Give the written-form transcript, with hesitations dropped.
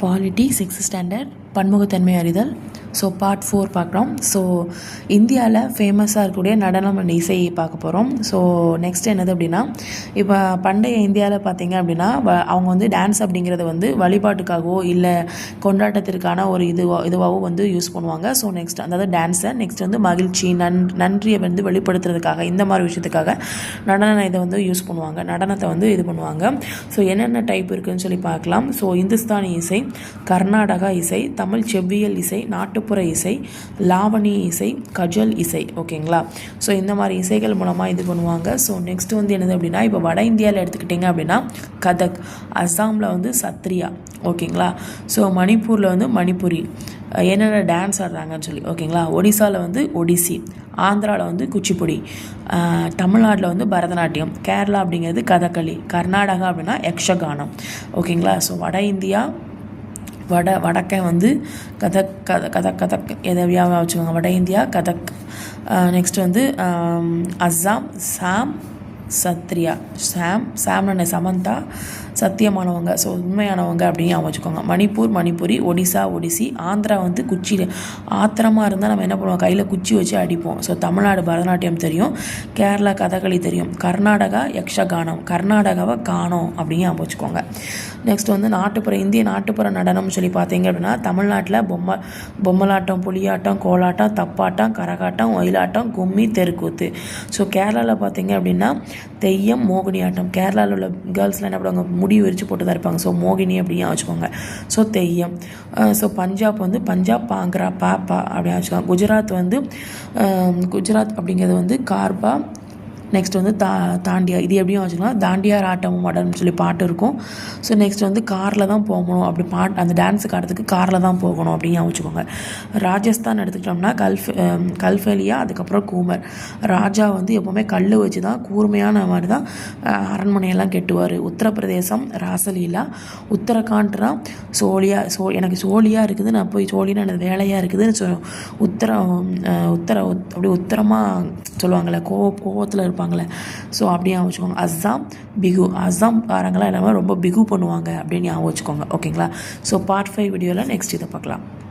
Polity 6th standard பன்முகத்தன்மை அறிதல். So part 4 பார்க்குறோம். ஸோ இந்தியாவில் ஃபேமஸாக இருக்கக்கூடிய நடனம் அண்ட் இசை பார்க்க போகிறோம். ஸோ நெக்ஸ்ட் என்னது அப்படின்னா, இப்போ பண்டைய இந்தியாவில் பார்த்திங்க அப்படின்னா அவங்க வந்து டான்ஸ் அப்படிங்கிறத வந்து வழிபாட்டுக்காகவோ இல்லை கொண்டாட்டத்திற்கான ஒரு இதுவாகவோ வந்து யூஸ் பண்ணுவாங்க. ஸோ நெக்ஸ்ட் அதாவது டான்ஸை நெக்ஸ்ட் வந்து மகிழ்ச்சி நன்றியை வந்து வெளிப்படுத்துறதுக்காக இந்த மாதிரி விஷயத்துக்காக இதை வந்து யூஸ் பண்ணுவாங்க, நடனத்தை வந்து இது பண்ணுவாங்க. ஸோ என்னென்ன டைப் இருக்குதுன்னு சொல்லி பார்க்கலாம். ஸோ இந்துஸ்தானி இசை, கர்நாடகா இசை, தமிழ் செவ்வியல் இசை, நாட்டுப்புற இசை, லாவணி இசை, கஜல் இசை. ஓகேங்களா? ஸோ இந்த மாதிரி இசைகள் மூலமாக இது பண்ணுவாங்க. ஸோ நெக்ஸ்ட் வந்து என்னது அப்படின்னா, இப்போ வட இந்தியாவில் எடுத்துக்கிட்டிங்க அப்படின்னா கதக், அஸ்ஸாமில் வந்து சத்ரியா. ஓகேங்களா? ஸோ மணிப்பூரில் வந்து மணிப்புரி, என்னென்ன டான்ஸ் ஆடுறாங்கன்னு சொல்லி. ஓகேங்களா? ஒடிசாவில் வந்து ஒடிசி, ஆந்திராவில் வந்து குச்சிப்புடி, தமிழ்நாட்டில் வந்து பரதநாட்டியம், கேரளா அப்படிங்கிறது கதகளி, கர்நாடகா அப்படின்னா யக்ஷகானம். ஓகேங்களா? ஸோ வட இந்தியா வடக்கே வந்து கதக் கதக் எதை வச்சுக்கோங்க. வட இந்தியா கதக். நெக்ஸ்ட் வந்து அஸ்ஸாம் சாம், சத்ரியா சாம்னு சமந்தா, சத்தியமானவங்க, ஸோ உண்மையானவங்க அப்படின்னு வச்சுக்கோங்க. மணிப்பூர் மணிப்புரி, ஒடிசா ஒடிசி, ஆந்திரா வந்து குச்சி, ஆத்திரமாக இருந்தால் நம்ம என்ன பண்ணுவோம், கையில் குச்சி வச்சு அடிப்போம். ஸோ தமிழ்நாடு பரதநாட்டியம் தெரியும், கேரளா கதகளி தெரியும், கர்நாடகா யக்ஷகானம், கர்நாடகாவை காணோம் அப்படின்னு வச்சுக்கோங்க. நெக்ஸ்ட் வந்து இந்திய நாட்டுப்புற நடனம்னு சொல்லி பார்த்தீங்க அப்படின்னா, தமிழ்நாட்டில் பொம்மலாட்டம், புலியாட்டம், கோலாட்டம், தப்பாட்டம், கரகாட்டம், ஒயிலாட்டம், கும்மி, தெருக்கூத்து. ஸோ கேரளாவில் பார்த்தீங்க அப்படின்னா தெய்யம், மோகினி ஆட்டம். கேரளாவில் உள்ள கேர்ள்ஸ்லாம் என்ன பண்ணுவாங்க, முடி விரிச்சு போட்டு தான் இருப்பாங்க. ஸோ மோகினி அப்படின்னு வச்சுக்கோங்க. ஸோ தெய்யம். ஸோ பஞ்சாப் வந்து பஞ்சாப் பாங்க்ரா பாப்பா அப்படின்னு வச்சுக்கோங்க. குஜராத் அப்படிங்கிறது வந்து கார்பா. நெக்ஸ்ட் வந்து தாண்டியா, இது எப்படியும் வச்சுக்கலாம், தாண்டியார் ஆட்டம் மாடல்னு சொல்லி பாட்டு இருக்கும். ஸோ நெக்ஸ்ட் வந்து காரில் தான் போகணும், அப்படி அந்த டான்ஸுக்கு ஆடுறதுக்கு காரில் தான் போகணும் அப்படின்னு வச்சுக்கோங்க. ராஜஸ்தான் எடுத்துக்கிட்டோம்னா கல்ஃபேலியா, அதுக்கப்புறம் கூமர். ராஜா வந்து எப்போவுமே கல் வச்சு தான் கூர்மையான மாதிரி தான் அரண்மனையெல்லாம் கெட்டுவார். உத்தரப்பிரதேசம் ராசலீலா, உத்தரகாண்ட்னா சோழியா. எனக்கு சோழியாக இருக்குது, நான் போய் சோழினா எனக்கு வேலையாக இருக்குதுன்னு அப்படி உத்தரமாக சொல்லுவாங்கள்ல, கோவத்தில் இருப்பாங்கள்ல. ஸோ அப்படியே வச்சுக்கோங்க. அஸ்ஸாம் பிகு, அஸ்ஸாம் காரங்களாம் எல்லாமே ரொம்ப பிகு பண்ணுவாங்க அப்படின்னு வச்சுக்கோங்க. ஓகேங்களா? ஸோ பார்ட் 5 வீடியோவில் நெக்ஸ்ட் இதை பார்க்கலாம்.